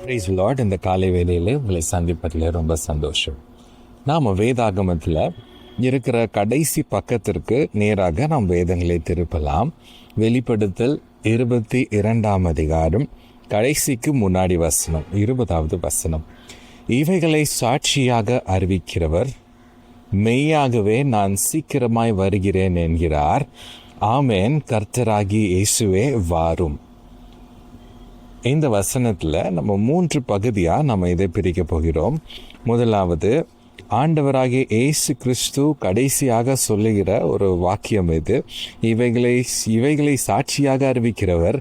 Price Lord. இந்த காலை வேளையிலே உங்களை சந்திப்பதில் ரொம்ப சந்தோஷம். நாம் வேதாகமத்தில் இருக்கிற கடைசி பக்கத்திற்கு நேராக நாம் வேதங்களை திருப்பலாம். வெளிப்படுத்தல் 22 அதிகாரம் கடைசிக்கு முன்னாடி வசனம் 20வது வசனம். இவைகளை சாட்சியாக அறிவிக்கிறவர் மெய்யாகவே நான் சீக்கிரமாய் வருகிறேன் என்கிறார். ஆமென். கர்த்தராகி இயேசுவே வாரும். இந்த வசனத்தில் நம்ம 3 பகுதியாக நம்ம இதை பிரிக்க போகிறோம். முதலாவது, ஆண்டவராகிய இயேசு கிறிஸ்து கடைசியாக சொல்லுகிற ஒரு வாக்கியம் இது. இவைகளை சாட்சியாக அறிவிக்கிறவர்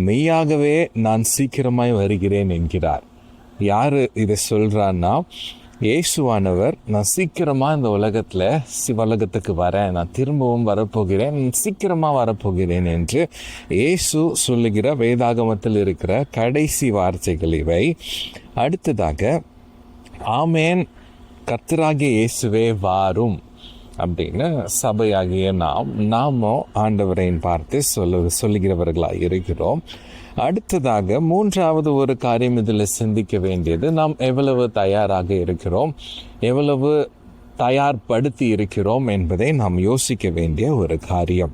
மெய்யாகவே நான் சீக்கிரமாய் வருகிறேன் என்கிறார். யார் இதை சொல்கிறான்னா, இயேசுவானவர் நான் சீக்கிரமாக இந்த உலகத்துக்கு வரேன், நான் திரும்பவும் வரப்போகிறேன், சீக்கிரமாக வரப்போகிறேன் என்று இயேசு சொல்லுகிற வேதாகமத்தில் இருக்கிற கடைசி வார்த்தைகள் இவை. அடுத்ததாக, ஆமென் கர்த்தராகிய இயேசுவே வாரும் அப்படின்னு சபையாகிய நாமோ ஆண்டவரை பார்த்து சொல்லுகிறவர்களாக இருக்கிறோம். அடுத்ததாக 3வது ஒரு காரியம் இதில் சிந்திக்க வேண்டியது, நாம் எவ்வளவு தயாராக இருக்கிறோம், எவ்வளவு தயார்படுத்தி இருக்கிறோம் என்பதை நாம் யோசிக்க வேண்டிய ஒரு காரியம்.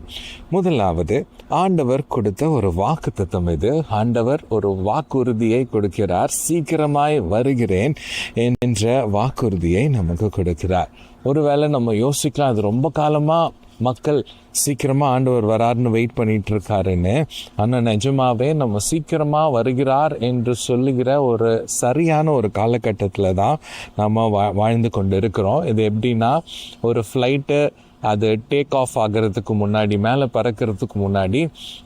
முதலாவது, ஆண்டவர் கொடுத்த ஒரு வாக்குத்தத்தம் இது. ஆண்டவர் ஒரு வாக்குறுதியை கொடுக்கிறார். சீக்கிரமாய் வருகிறேன் என்ற வாக்குறுதியை நமக்கு கொடுக்கிறார். ஒருவேளை நம்ம யோசிக்கலாம், அது ரொம்ப காலமாக மக்கள் சீக்கிரமாக ஆண்டவர் வராருன்னு வெயிட் பண்ணிட்டு இருக்காருன்னு. ஆனால் நிஜமாவே நம்ம சீக்கிரமாக வருகிறார் என்று சொல்லுகிற ஒரு சரியான ஒரு காலகட்டத்தில் தான் நம்ம வாழ்ந்து கொண்டு இருக்கிறோம். இது எப்படின்னா, ஒரு ஃப்ளைட்டு அது டேக் ஆஃப் ஆகிறதுக்கு முன்னாடி, மேலே பறக்கிறதுக்கு முன்னாடி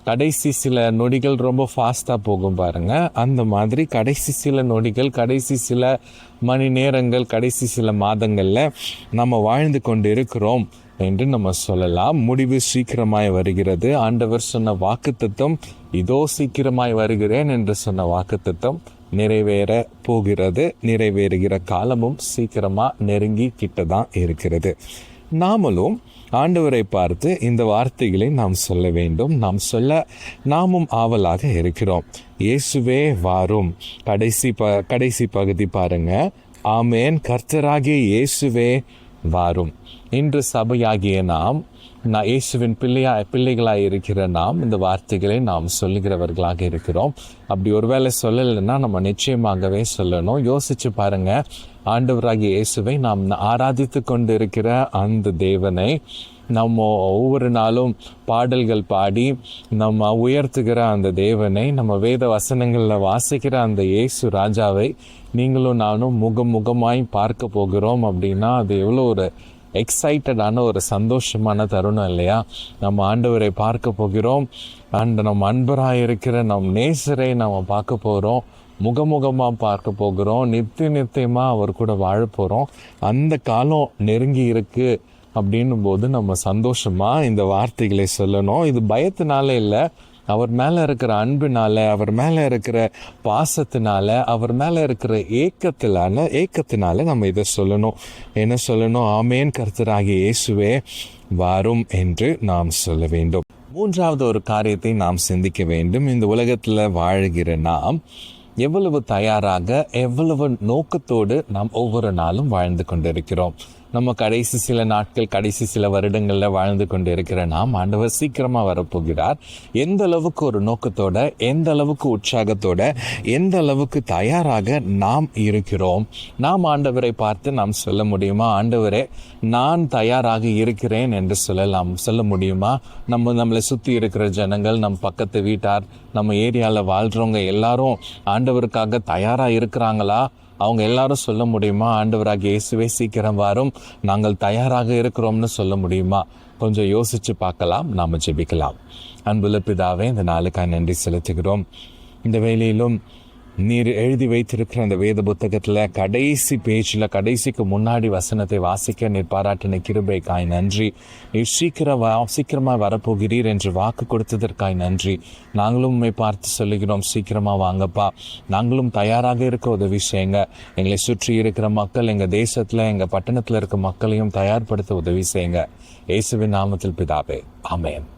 கடைசி சில நொடிகள் ரொம்ப ஃபாஸ்ட்டாக போகும் பாருங்க. அந்த மாதிரி கடைசி சில நொடிகள், கடைசி சில மணி நேரங்கள், கடைசி சில மாதங்களில் நம்ம வாழ்ந்து கொண்டு இருக்கிறோம் என்று நம்ம சொல்லலாம். முடிவு சீக்கிரமாய் வருகிறது. ஆண்டவர் சொன்ன வாக்குத்தத்தம், இதோ சீக்கிரமாய் வருகிறேன் என்று சொன்ன வாக்குத்தத்தம் நிறைவேற போகிறது. நிறைவேறுகிற காலமும் சீக்கிரமாக நெருங்கி கிட்ட தான் இருக்கிறது. நாமளும் ஆண்டவரை பார்த்து இந்த வார்த்தைகளை நாம் சொல்ல வேண்டும். நாமும் ஆவலாக இருக்கிறோம். இயேசுவே வாரும். கடைசி பகுதி பாருங்க. ஆமென் கர்த்தராகிய இயேசுவே வாரும். இன்று சபையாகிய நாம் இயேசுவின் பிள்ளைகளாக இருக்கிற நாம் இந்த வார்த்தைகளை நாம் சொல்லுகிறவர்களாக இருக்கிறோம். அப்படி ஒருவேளை சொல்லலைன்னா நம்ம நிச்சயமாகவே சொல்லணும். யோசிச்சு பாருங்க, ஆண்டவராகிய இயேசுவை நாம் ஆராதித்து கொண்டு இருக்கிற அந்த தேவனை நம்ம ஒவ்வொரு நாளும் பாடல்கள் பாடி நம்ம உயர்த்துகிற அந்த தேவனை, நம்ம வேத வசனங்களில் வாசிக்கிற அந்த இயேசு ராஜாவை நீங்களும் நானும் முகமாய் பார்க்க போகிறோம் அப்படின்னா அது எவ்வளோ ஒரு எக்ஸைட்டடான ஒரு சந்தோஷமான தருணம் இல்லையா? நம்ம ஆண்டவரை பார்க்க போகிறோம். நம்ம அன்பராக இருக்கிற நம் நேசரை நம்ம பார்க்க போகிறோம், முகமாக பார்க்க போகிறோம், நித்தியமாக அவர் கூட வாழ போகிறோம். அந்த காலம் நெருங்கி இருக்கு அப்படின்னும் போது நம்ம சந்தோஷமாக இந்த வார்த்தைகளை சொல்லணும். இது பயத்தினால இல்லை, அவர் மேலே இருக்கிற அன்பினால, அவர் மேலே இருக்கிற பாசத்தினால, அவர் மேலே இருக்கிற ஏக்கத்தினால நம்ம இதை சொல்லணும். என்ன சொல்லணும்? ஆமென் கர்த்தராகிய இயேசுவே வாரும் என்று நாம் சொல்ல வேண்டும். 3வது ஒரு காரியத்தை நாம் சிந்திக்க வேண்டும். இந்த உலகத்தில் வாழ்கிற நாம் எவ்வளவு தயாராக, எவ்வளவு நோக்கத்தோடு நாம் ஒவ்வொரு நாளும் வாழ்ந்து கொண்டிருக்கிறோம். நம்ம கடைசி சில நாட்கள், கடைசி சில வருடங்களில் வாழ்ந்து கொண்டு இருக்கிற நாம், ஆண்டவர் சீக்கிரமாக வரப்போகிறார். எந்த அளவுக்கு ஒரு நோக்கத்தோட, எந்த அளவுக்கு உற்சாகத்தோட, எந்த அளவுக்கு தயாராக நாம் இருக்கிறோம்? நாம் ஆண்டவரை பார்த்து நாம் சொல்ல முடியுமா? ஆண்டவரே நான் தயாராக இருக்கிறேன் என்று சொல்ல முடியுமா? நம்மளை சுற்றி இருக்கிற ஜனங்கள், நம் பக்கத்து வீட்டார், நம்ம ஏரியாவில் வாழ்கிறவங்க எல்லாரும் ஆண்டவருக்காக தயாராக இருக்கிறாங்களா? அவங்க எல்லாரும் சொல்ல முடியுமா? ஆண்டவராகிய இயேசுவே சீக்கிரம் வாரும், நாங்கள் தயாராக இருக்கிறோம்னு சொல்ல முடியுமா? கொஞ்சம் யோசிச்சு பார்க்கலாம். நாம் ஜெபிக்கலாம். அன்புள்ள பிதாவே, இந்த நாளுக்காக நன்றி செலுத்துகிறோம். இந்த வேளையிலும் நீர் எழுதி வைத்திருக்கிற அந்த வேத புத்தகத்தில் கடைசி பேஜில், கடைசிக்கு முன்னாடி வசனத்தை வாசிக்க நீர் பாராட்டின கிருபைக்காய் நன்றி. நீர் சீக்கிரமாக வரப்போகிறீர் என்று வாக்கு கொடுத்ததற்காய் நன்றி. நாங்களும் உண்மை பார்த்து சொல்லுகிறோம், சீக்கிரமாக வாங்கப்பா, நாங்களும் தயாராக இருக்க உதவி செய்யுங்க. எங்களை சுற்றி இருக்கிற மக்கள், எங்கள் தேசத்தில், எங்கள் பட்டணத்தில் இருக்க மக்களையும் தயார்படுத்த உதவி செய்யுங்க. இயேசுவின் நாமத்தில் பிதாவே, ஆமென்.